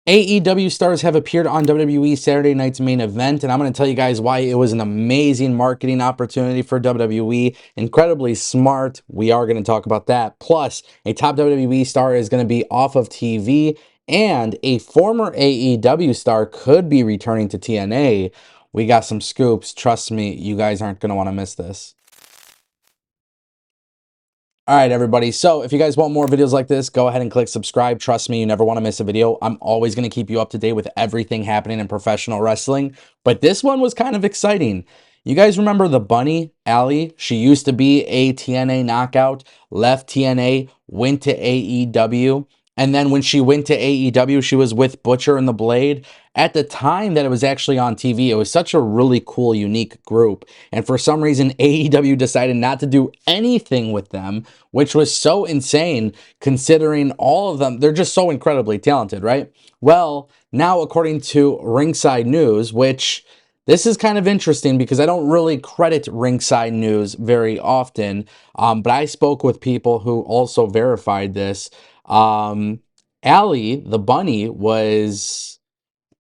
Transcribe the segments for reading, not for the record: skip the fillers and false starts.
AEW stars have appeared on WWE Saturday Night's Main Event, and I'm going to tell you guys why it was an amazing marketing opportunity for WWE. Incredibly smart. We are going to talk about that. Plus, a top WWE star is going to be off of TV, and a former AEW star could be returning to TNA. We got some scoops. Trust me, you guys aren't going to want to miss this. All right, everybody. So if you guys want more videos like this, go ahead and click subscribe. Trust me, you never want to miss a video. I'm always going to keep you up to date with everything happening in professional wrestling. But this one was kind of exciting. You guys remember the bunny, Allie? She used to be a TNA knockout, left TNA, went to AEW. And then when she went to AEW, she was with Butcher and the Blade. At the time that it was actually on TV, it was such a really cool, unique group. And for some reason, AEW decided not to do anything with them, which was so insane considering all of them. They're just so incredibly talented, right? Well, now according to Ringside News, which this is kind of interesting because I don't really credit Ringside News very often, but I spoke with people who also verified this. Allie, the bunny, was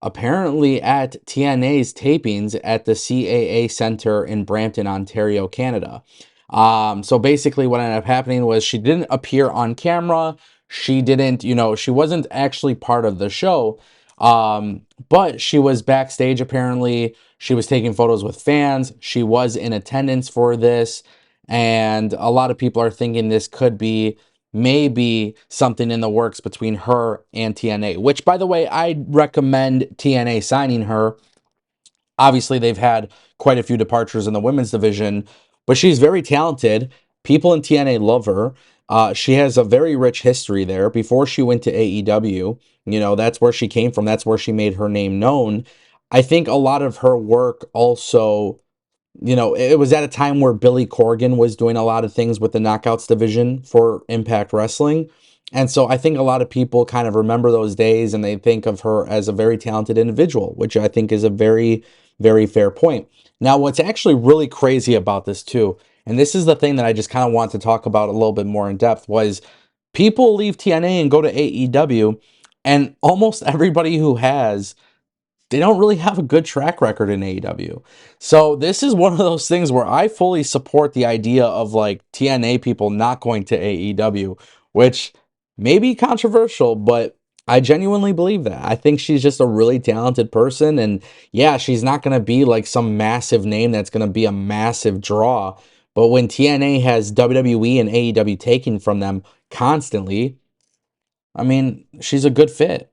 apparently at TNA's tapings at the CAA Center in Brampton, Ontario, Canada. So basically what ended up happening was she didn't appear on camera. She didn't, she wasn't actually part of the show. But she was backstage apparently. She was taking photos with fans. She was in attendance for this. And a lot of people are thinking this could be maybe something in the works between her and TNA, which, by the way, I recommend TNA signing her. Obviously, they've had quite a few departures in the women's division, but she's very talented. People in TNA love her. She has a very rich history there. Before she went to AEW, that's where she came from. That's where she made her name known. I think a lot of her work also, it was at a time where Billy Corgan was doing a lot of things with the Knockouts division for Impact Wrestling. And so I think a lot of people kind of remember those days and they think of her as a very talented individual, which I think is a very, very fair point. Now, what's actually really crazy about this too, and this is the thing that I just kind of want to talk about a little bit more in depth, was people leave TNA and go to AEW, and almost everybody who has, they don't really have a good track record in AEW. So this is one of those things where I fully support the idea of like TNA people not going to AEW, which may be controversial, but I genuinely believe that. I think she's just a really talented person. And yeah, she's not going to be like some massive name that's going to be a massive draw. But when TNA has WWE and AEW taking from them constantly, I mean, she's a good fit.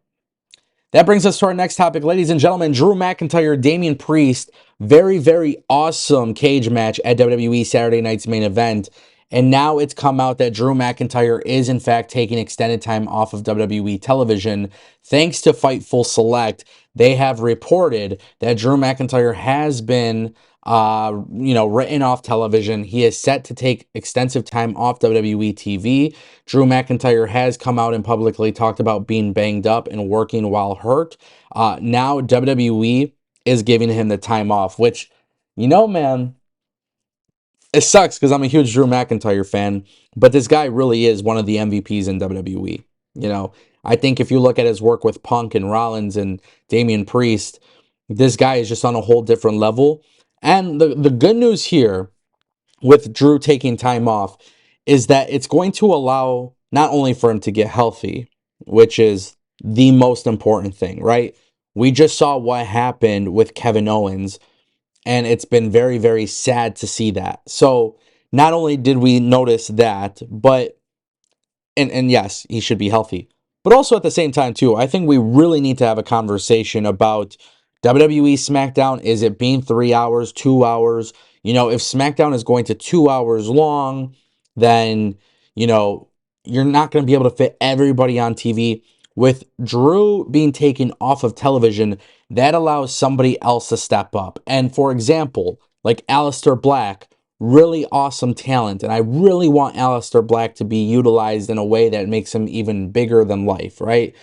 That brings us to our next topic, ladies and gentlemen. Drew McIntyre, Damian Priest, very, very awesome cage match at WWE Saturday Night's Main Event. And now it's come out that Drew McIntyre is, in fact, taking extended time off of WWE television. Thanks to Fightful Select, they have reported that Drew McIntyre has been, written off television. He is set to take extensive time off WWE TV. Drew McIntyre has come out and publicly talked about being banged up and working while hurt. Now WWE is giving him the time off, which, man, it sucks because I'm a huge Drew McIntyre fan, but this guy really is one of the MVPs in WWE. I think if you look at his work with Punk and Rollins and Damian Priest, this guy is just on a whole different level. And the good news here with Drew taking time off is that it's going to allow not only for him to get healthy, which is the most important thing, right? We just saw what happened with Kevin Owens, and it's been very, very sad to see that. So not only did we notice that, but and yes, he should be healthy. But also at the same time, too, I think we really need to have a conversation about WWE SmackDown. Is it being 3 hours, 2 hours? If SmackDown is going to 2 hours long, then, you're not going to be able to fit everybody on TV. With Drew being taken off of television, that allows somebody else to step up. And for example, like Aleister Black, really awesome talent, and I really want Aleister Black to be utilized in a way that makes him even bigger than life, right?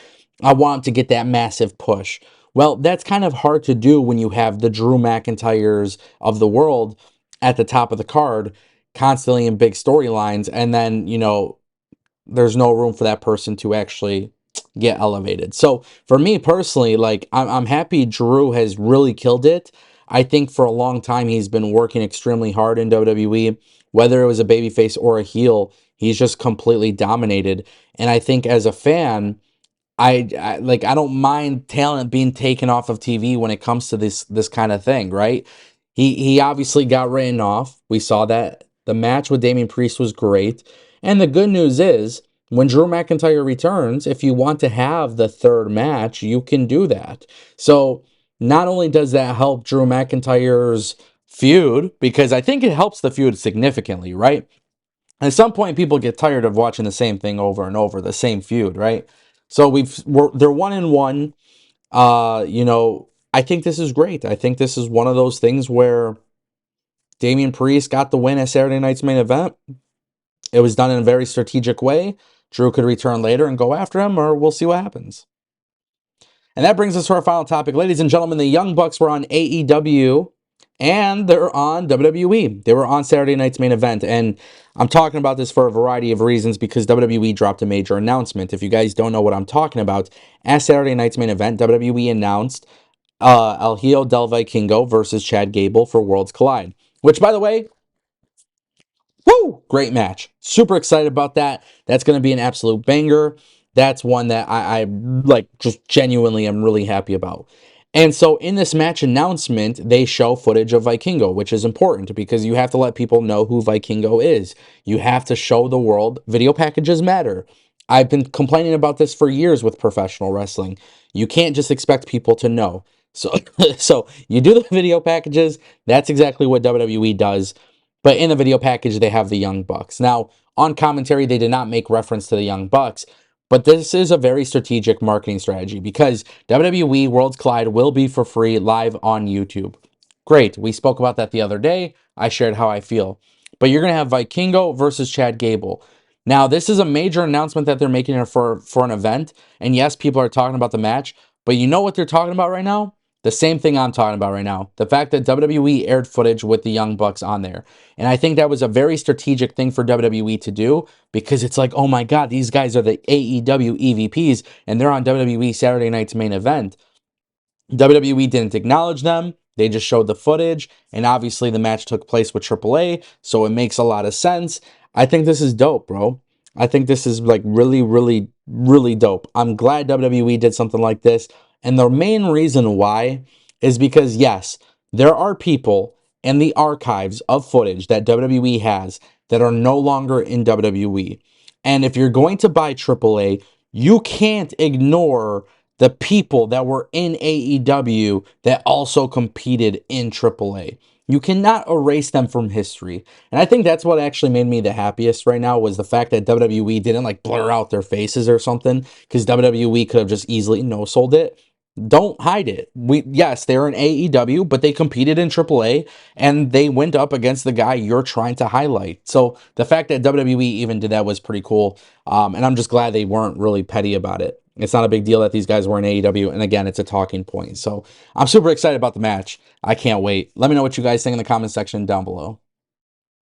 I want him to get that massive push. Well, that's kind of hard to do when you have the Drew McIntyres of the world at the top of the card, constantly in big storylines, and then, there's no room for that person to actually get elevated. So for me personally, like I'm happy Drew has really killed it. I think for a long time he's been working extremely hard in WWE, whether it was a babyface or a heel, he's just completely dominated. And I think as a fan, I like I don't mind talent being taken off of TV when it comes to this kind of thing, right? He obviously got written off. We saw that the match with Damian Priest was great. And the good news is when Drew McIntyre returns, if you want to have the third match, you can do that. So not only does that help Drew McIntyre's feud, because I think it helps the feud significantly, right? At some point, people get tired of watching the same thing over and over, the same feud, right? So they're 1-1. I think this is great. I think this is one of those things where Damian Priest got the win at Saturday night's main event. It was done in a very strategic way. Drew could return later and go after him, or we'll see what happens. And that brings us to our final topic. Ladies and gentlemen, the Young Bucks were on AEW and they're on WWE. They were on Saturday night's main event. And I'm talking about this for a variety of reasons because WWE dropped a major announcement. If you guys don't know what I'm talking about, at Saturday night's main event, WWE announced El Hijo del Vikingo versus Chad Gable for Worlds Collide. Which, by the way, woo! Great match. Super excited about that. That's going to be an absolute banger. That's one that I like just genuinely am really happy about. And so in this match announcement, they show footage of Vikingo, which is important because you have to let people know who Vikingo is. You have to show the world video packages matter. I've been complaining about this for years with professional wrestling. You can't just expect people to know. So, so you do the video packages. That's exactly what WWE does. But in the video package, they have the Young Bucks. Now, on commentary, they did not make reference to the Young Bucks, but this is a very strategic marketing strategy because WWE Worlds Collide will be for free live on YouTube. Great. We spoke about that the other day. I shared how I feel. But you're going to have Vikingo versus Chad Gable. Now, this is a major announcement that they're making for an event. And yes, people are talking about the match. But you know what they're talking about right now? The same thing I'm talking about right now. The fact that WWE aired footage with the Young Bucks on there. And I think that was a very strategic thing for WWE to do because it's like, oh my God, these guys are the AEW EVPs and they're on WWE Saturday night's main event. WWE didn't acknowledge them. They just showed the footage. And obviously the match took place with AAA. So it makes a lot of sense. I think this is dope, bro. I think this is like really, really, really dope. I'm glad WWE did something like this. And the main reason why is because, yes, there are people in the archives of footage that WWE has that are no longer in WWE. And if you're going to buy AAA, you can't ignore the people that were in AEW that also competed in AAA. You cannot erase them from history. And I think that's what actually made me the happiest right now was the fact that WWE didn't like blur out their faces or something because WWE could have just easily no-sold it. Don't hide it. Yes, they're in AEW, but they competed in AAA and they went up against the guy you're trying to highlight. So the fact that WWE even did that was pretty cool. And I'm just glad they weren't really petty about it. It's not a big deal that these guys were in AEW. And again, it's a talking point. So I'm super excited about the match. I can't wait. Let me know what you guys think in the comment section down below.